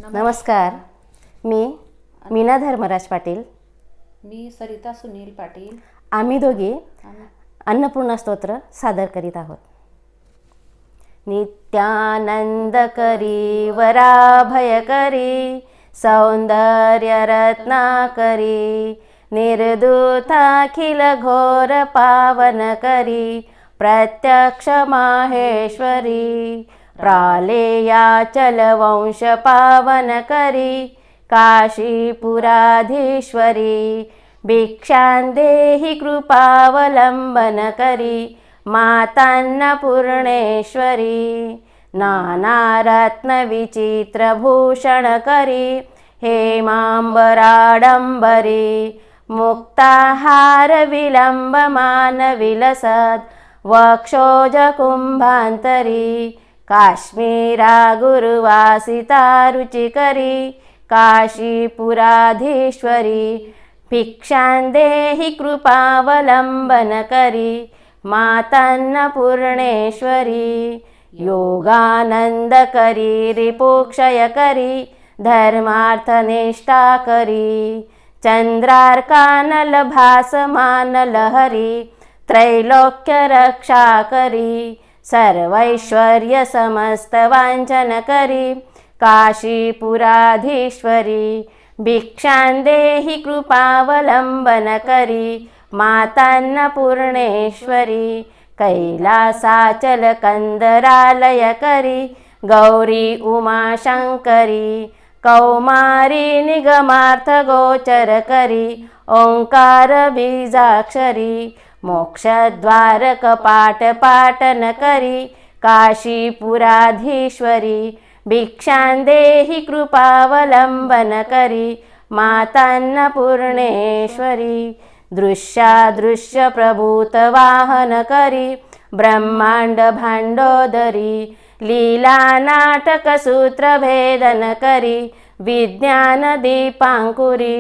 नमस्कार. मी मीना धर्मराज पाटील. मी सरिता सुनील पाटील. आम्ही दोघी अन्नपूर्णा स्तोत्र सादर करीत आहोत. नित्यानंद करी वराभय करी सौंदर्य रत्नाकरी निर्दूताखिल घोर पावन करी प्रत्यक्ष माहेश्वरी प्रालेयाचल वंश पावन करी काशीपुराधीश्वरी भिक्षां देहि कृपावलंबन करी मातान्नपूर्णेश्वरी नानारत्न विचित्र भूषण करी हेमांबराडंबरी मुक्ताहार विलंबमान विलसद वक्षोज कुंभांतरी काश्मीरा गुरुवासिता रुचिकरी काशीपुराधीश्वरी भिक्षां देहि कृपावलंबन करी मातान्नपूर्णेश्वरी योगानंद करी रिपोक्षय करी धर्मार्थनिष्ठा करी चंद्रार्कानल भासमान लहरी त्रैलोक्य रक्षा करी सर्वैश्वर्य समस्त वांछन करी काशीपुराधीश्वरी भिक्षां देहि कृपावलंबन करी मातान्नपूर्णेश्वरी कैलासाचल कंदरालय करी गौरी उमाशंकरी कौमारी निगमार्थ गोचर करी ओंकार बीजाक्षरी मोक्षद्वार कपाट पाटन करी काशीपुराधीश्वरी भिक्षां देहि कृपावलंबन करी मातान्नपूर्णेश्वरी दृश्यादृश्य प्रभूत वाहन करी ब्रह्मांड भांडोदरी लीला नाटक सूत्र भेदन करी विज्ञान दीपांकुरी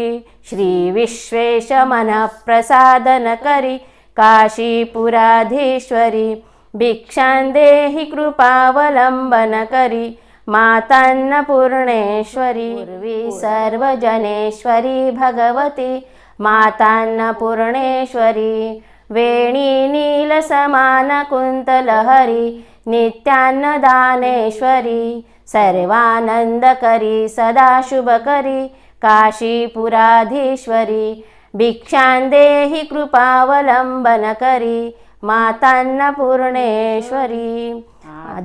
श्री विश्वेश मन प्रसादन करी काशीपुराधीश्वरी भिक्षां देहि कृपावलंबन करी मातान्नपूर्णेश्वरी पूर्वी सर्वजनेश्वरी भगवती मातान्नपूर्णेश्वरी वेणी नील समान कुंतलहरी नित्यान्नदानेश्वरी सर्वानंद करी सदा शुभ करी काशीपुराधीश्वरी भिक्षां देहि कृपावलंबन करी मातान्नपूर्णेश्वरी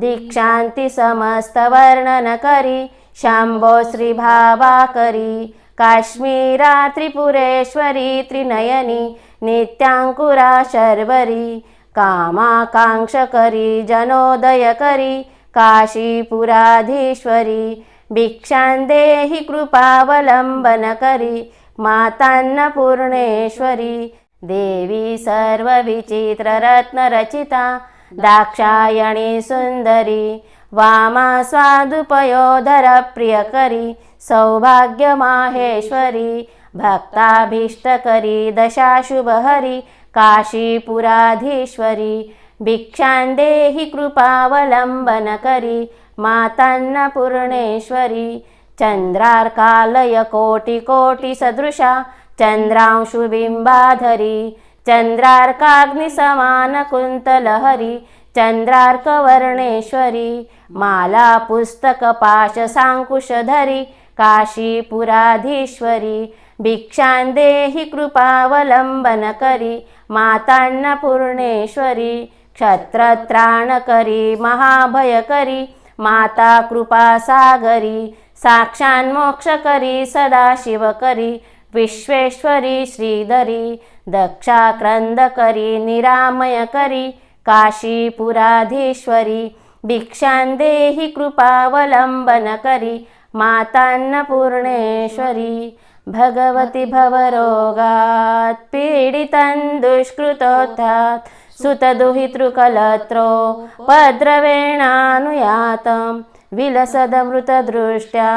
दीक्षांती समस्त वर्णन करी शांभो श्री भावा करी काश्मीरा त्रिपुरेश्वरी त्रिनयनी नित्यांकुरा शर्वरी कामाकांक्ष करी जनोदय करी काशीपुराधीश्वरी भिक्षां देहि कृपावलंबन करी मातान्नपूर्णेश्वरी देवी सर्व विचित्र रत्न रचिता दाक्षायणी सुंदरी वामा स्वादुपयोधर प्रियकरी सौभाग्य माहेश्वरी भक्ताभीष्ट करी दशाशुभहरी काशीपुराधीश्वरी भिक्षां देहि कृपावलंबन करी मातान्नपूर्णेश्वरी चंद्रार्कालय कोटि कोटि सदृशा चंद्रांशुबिंबाधरी चंद्रार्काग्नि समान कुंतलहरी चंद्रार्कवर्णेश्वरी माला पुस्तक पाश सांकुशधरी काशीपुराधीश्वरी भिक्षां देहि कृपावलंबन करी मातान्नपूर्णेश्वरी क्षत्रत्राणकरी महाभयकरी माता कृपा सागरी साक्षान्मोक्षकरी सदाशिवकरी विश्वेश्वरी श्रीधरी दक्षाक्रंदकरी निरामयकरी काशीपुराधीश्वरी भिक्षां देहि कृपावलंबन करी मातान्नपूर्णेश्वरी भगवती भवरोगात् पीडितं दुष्कृतोत्थात् सुतदुहितृकलत्रो पद्रवेणानुयातं विलसदमृतदृष्ट्या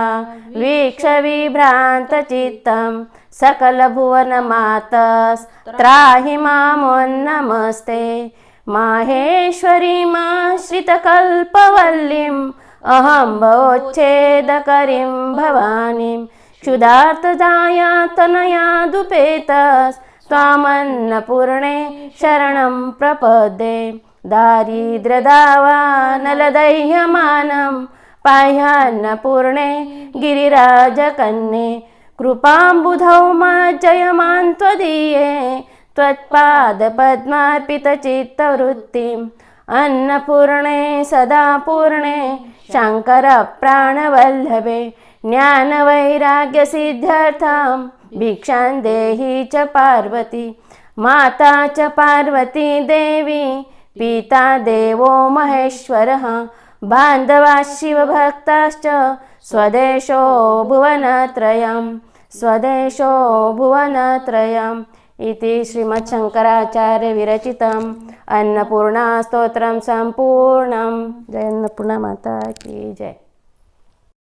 वीक्ष विभ्रान्तचित्तं सकलभुवनमातस्त्राहि मामोन्नमस्ते माहेश्वरीमाश्रितकल्पवल्लीं अहं भवोच्छेदकरीं भवानीं क्षुधार्तदाया तनयादुपेतस्त्वामन्नपूर्णे शरणं प्रपद्ये दारिद्र्यदावानलदैह्यमानं पाह्यान्नपूर्णे गिरिराजकन्ये कृपाम्बुधौ माज्जय मां त्वदीये त्वत्पादपद्मार्पितचित्तवृत्तिम् अन्नपूर्णे सदा पूर्णे शङ्करप्राणवल्लभे ज्ञानवैराग्यसिद्ध्यर्थं भिक्षां देहि च पार्वती माता च पार्वती देवी पिता देवो महेश्वरः बान्धवाः शिवभक्ताश्च स्वदेशो भुवनत्रयम् इति श्रीमच्छङ्कराचार्यविरचितम् अन्नपूर्णा स्तोत्रं सम्पूर्णं। जय अन्नपूर्णा माता की जय।